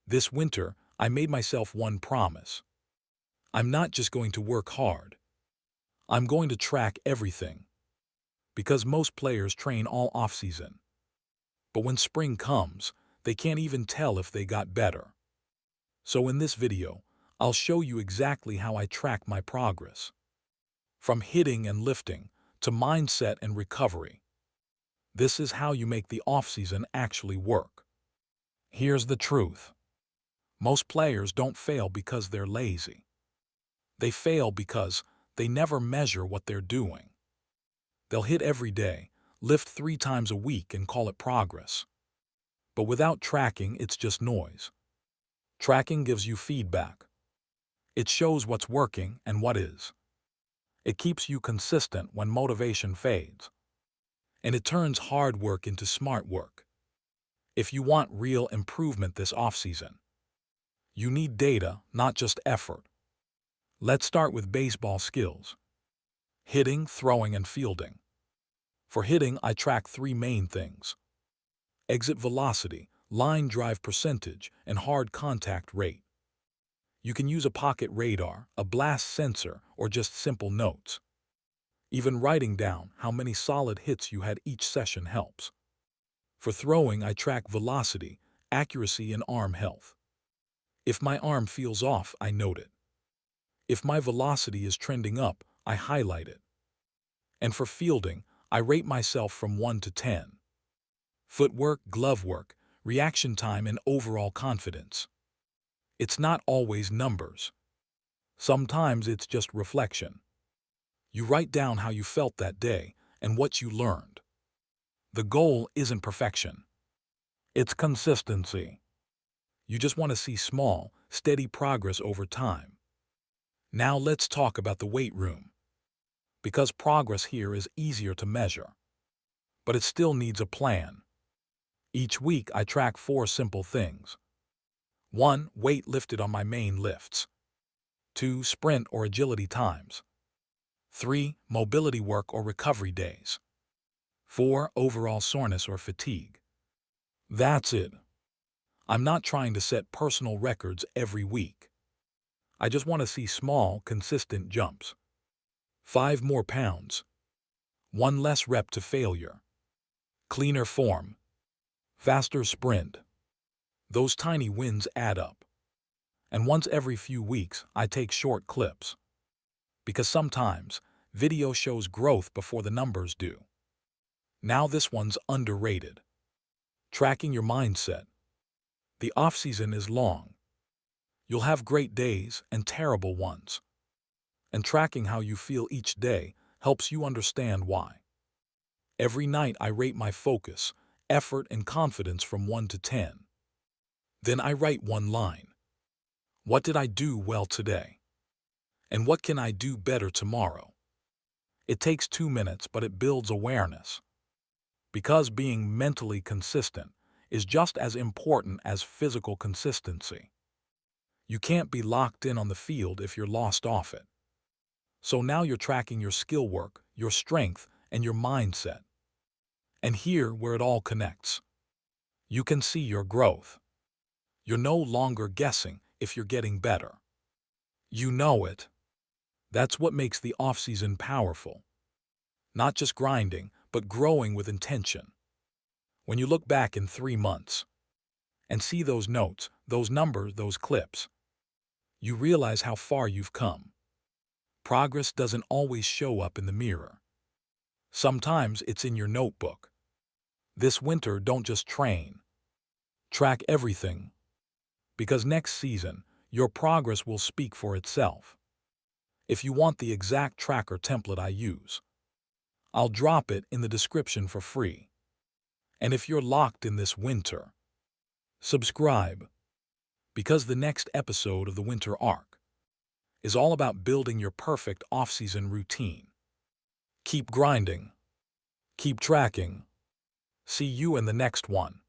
This winter, I made myself one promise. I'm not just going to work hard. I'm going to track everything. Because most players train all offseason. But when spring comes, they can't even tell if they got better. So in this video, I'll show you exactly how I track my progress. From hitting and lifting, to mindset and recovery. This is how you make the offseason actually work. Here's the truth. Most players don't fail because they're lazy. They fail because they never measure what they're doing. They'll hit every day, lift 3 times a week and call it progress. But without tracking, it's just noise. Tracking gives you feedback. It shows what's working and what is. It keeps you consistent when motivation fades. And it turns hard work into smart work. If you want real improvement this offseason, you need data, not just effort. Let's start with baseball skills. Hitting, throwing, and fielding. For hitting, I track 3 main things: exit velocity, line drive percentage, and hard contact rate. You can use a pocket radar, a blast sensor, or just simple notes. Even writing down how many solid hits you had each session helps. For throwing, I track velocity, accuracy, and arm health. If my arm feels off, I note it. If my velocity is trending up, I highlight it. And for fielding, I rate myself from 1 to 10. Footwork, glove work, reaction time, and overall confidence. It's not always numbers. Sometimes it's just reflection. You write down how you felt that day and what you learned. The goal isn't perfection. It's consistency. You just want to see small, steady progress over time. Now let's talk about the weight room. Because progress here is easier to measure. But it still needs a plan. Each week I track 4 simple things. 1. Weight lifted on my main lifts. 2. Sprint or agility times. 3. Mobility work or recovery days. 4. Overall soreness or fatigue. That's it. I'm not trying to set personal records every week. I just want to see small, consistent jumps. 5 more pounds. 1 less rep to failure. Cleaner form. Faster sprint. Those tiny wins add up. And once every few weeks, I take short clips. Because sometimes, video shows growth before the numbers do. Now this one's underrated. Tracking your mindset. The off-season is long. You'll have great days and terrible ones. And tracking how you feel each day helps you understand why. Every night I rate my focus, effort, and confidence from 1 to 10. Then I write one line. What did I do well today? And what can I do better tomorrow? It takes 2 minutes, but it builds awareness. Because being mentally consistent is just as important as physical consistency. You can't be locked in on the field if you're lost off it. So now you're tracking your skill work, your strength, and your mindset. And here where it all connects. You can see your growth. You're no longer guessing if you're getting better. You know it. That's what makes the off-season powerful. Not just grinding, but growing with intention. When you look back in 3 months and see those notes, those numbers, those clips, you realize how far you've come. Progress doesn't always show up in the mirror. Sometimes it's in your notebook. This winter, don't just train. Track everything. Because next season, your progress will speak for itself. If you want the exact tracker template I use, I'll drop it in the description for free. And if you're locked in this winter, subscribe. Because the next episode of the Winter Arc is all about building your perfect off-season routine. Keep grinding. Keep tracking. See you in the next one.